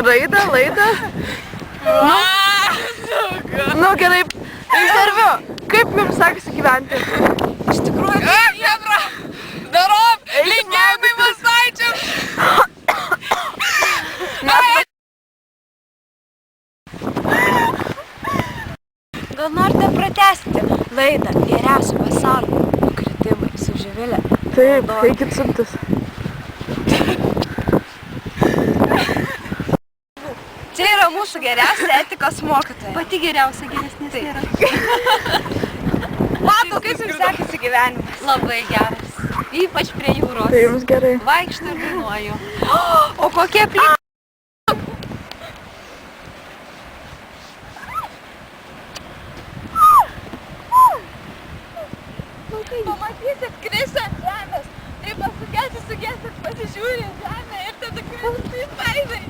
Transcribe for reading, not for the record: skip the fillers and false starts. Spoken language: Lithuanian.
Raidą, laidą. Nu gerai, interviu. Kaip jums sekasi gyventi? Iš tikrųjų, Jebra, darom, linkėjimai Masaičiam. Gal norite pratęsti laidą geriausių pasaulio nukritimai su Živilė? Taip, eikit suktis. Čia yra mūsų geriausia etikos mokytoja. Pati geriausia, geresnės nėra. Matau, kaip jums sekasi gyvenimas. Labai geras. Ypač prie jūros. Tai jums gerai. Vaikštau ir dainuoju. O kokie aplink... Pamatysit Krisą ant žemės. Tai pasukelti sugesit, pasižiūri ant žemę ir tada Krisą tai fainai.